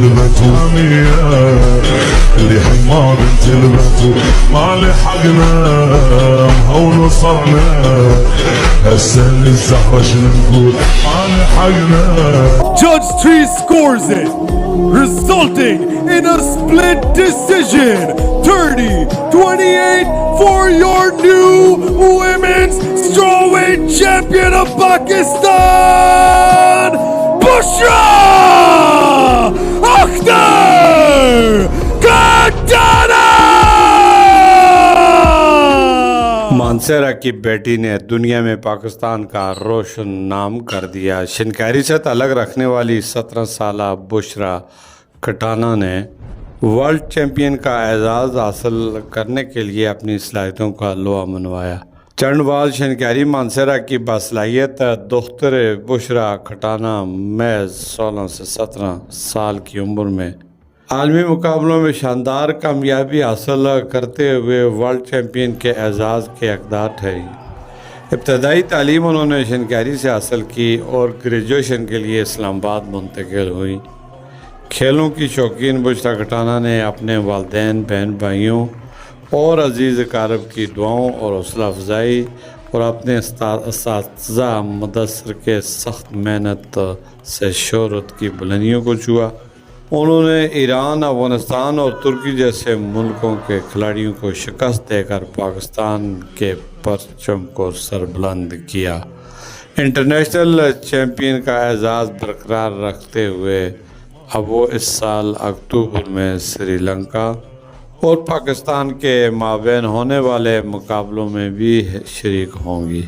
تلبته اللي حمار تلبته ما لحقنا هون وصلنا هسه الزهرة شنقول ما لحقنا. Judge 3 scores it, resulting in a split decision, 30-28 for your new women's strawweight champion of Pakistan, Bushra Akhtar Katana! Mansehra की बेटी ने दुनिया में पाकिस्तान का रोशन नाम कर दिया। शिनकैरी से अलग रखने वाली 17 साला बुशरा खटाना ने वर्ल्ड चैंपियन का एजाज़ हासिल करने के लिए अपनी सलाहियतों का लोहा मनवाया। चंडवाल शिनकैरी मानसेरा की बासलाहियत दुख्तर बुशरा खटाना महज 16 से 17 साल की उम्र में आलमी मुकाबलों में शानदार कामयाबी हासिल करते हुए वर्ल्ड चैम्पियन के एजाज़ के हकदार ठहरी। इब्तदाई तालीम उन्होंने शिनकैरी से हासिल की और ग्रेजुएशन के लिए इस्लामाबाद मुंतकिल हुई। खेलों की शौकीन बुशरा खटाना ने अपने वालिदैन, बहन भाइयों और अजीज़ अकारब की दुआओं और हौसला अफजाई और अपने असातिज़ा मुदस्सर के सख्त मेहनत से शोहरत की बुलंदियों को छुआ। उन्होंने ईरान, अफगानिस्तान और तुर्की जैसे मुल्कों के खिलाड़ियों को शिकस्त देकर पाकिस्तान के परचम को सरबुलंद किया। इंटरनेशनल चैम्पियन का एजाज़ बरकरार रखते हुए अब वो इस साल अक्टूबर में श्रीलंका और पाकिस्तान के माबैन होने वाले मुकाबलों में भी शरीक होंगी।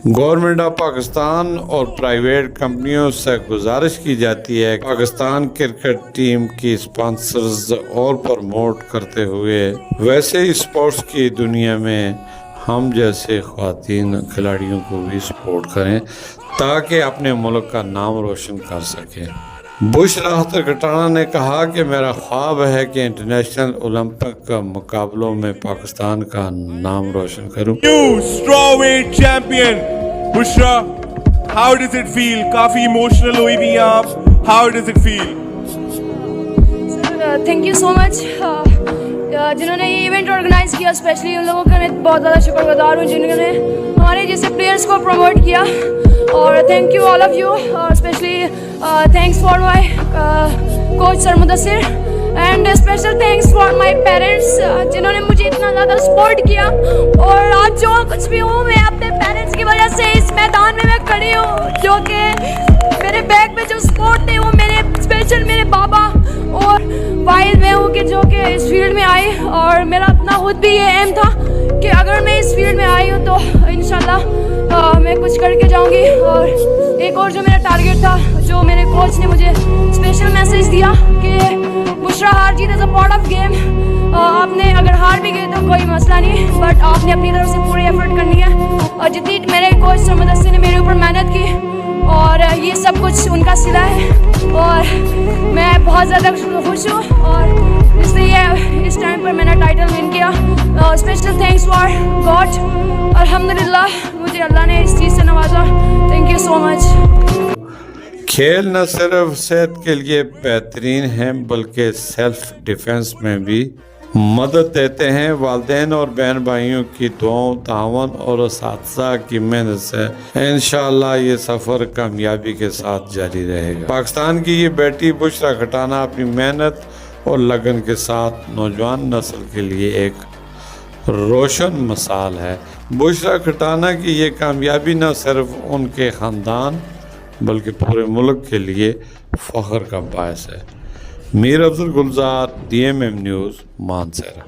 गवर्नमेंट ऑफ पाकिस्तान और प्राइवेट कंपनियों से गुजारिश की जाती है पाकिस्तान क्रिकेट टीम की स्पॉन्सर्स और प्रमोट करते हुए वैसे ही स्पोर्ट्स की दुनिया में हम जैसे ख्वातीन खिलाड़ियों को भी सपोर्ट करें ताकि अपने मुल्क का नाम रोशन कर सकें। बुशरा अख्तर खटाना ने कहा कि मेरा ख्वाब है कि इंटरनेशनल ओलंपिक मुकाबलों में पाकिस्तान का नाम रोशन करूं। New strawweight champion Bushra, how does it feel? काफी इमोशनल हुई भी आप, how does it feel? Thank you so much जिन्होंने ये इवेंट ऑर्गेनाइज किया, स्पेशली उन लोगों का मैं बहुत ज़्यादा शुक्रगुजार हूँ जिन्होंने हमारे जैसे प्लेयर्स को प्रमोट किया। और thank you all of you, specially thanks for my coach sir Mudassir and special thanks for my parents जिन्होंने मुझे इतना ज़्यादा सपोर्ट किया। और आज जो कुछ भी हूँ मैं अपने पेरेंट्स की वजह से इस मैदान में मैं खड़ी हूँ, जो कि मेरे बैक में जो सपोर्ट थे वो मेरे स्पेशल मेरे बाबा और वाइल मैं हूँ कि जो कि इस फील्ड में आई। और मेरा अपना खुद भी ये एम था कि अगर मैं इस फील्ड में आई हूँ तो इंशाल्लाह मैं कुछ करके जाऊँगी। और एक और जो मेरा टारगेट था, जो मेरे कोच ने मुझे स्पेशल मैसेज दिया कि बुशरा हार जीत is a part of game, आपने अगर हार भी गए तो कोई मसला नहीं, बट आपने अपनी तरफ से पूरी एफर्ट करनी है। और जितनी मेरे कोच सर मुदस्सिर ने मेरे ऊपर मेहनत की और ये सब कुछ उनका सिला है और मैं बहुत ज़्यादा खुश हूँ। और इसलिए इस टाइम पर मैंने टाइटल विन किया। स्पेशल थैंक्स फॉर गॉड, अल्हम्दुलिल्लाह मुझे अल्लाह ने इस चीज़ से नवाजा। Thank you so much. खेल न सिर्फ सेहत के लिए बेहतरीन हैं बल्कि सेल्फ डिफेंस में भी मदद देते हैं। वालिदैन और बहन भाइयों की दुआओं, तावन और असातिज़ा की मेहनत से इंशाअल्लाह ये सफ़र कामयाबी के साथ जारी रहेगा। पाकिस्तान की ये बेटी बुशरा खटाना अपनी मेहनत और लगन के साथ नौजवान नस्ल के लिए एक रोशन मिसाल है। बुशरा खटाना की ये कामयाबी न सिर्फ उनके ख़ानदान बल्कि पूरे मुल्क के लिए फ़ख्र का बायस है। मीर अब्दुल गुलजार, DMM न्यूज़, मानसेरा।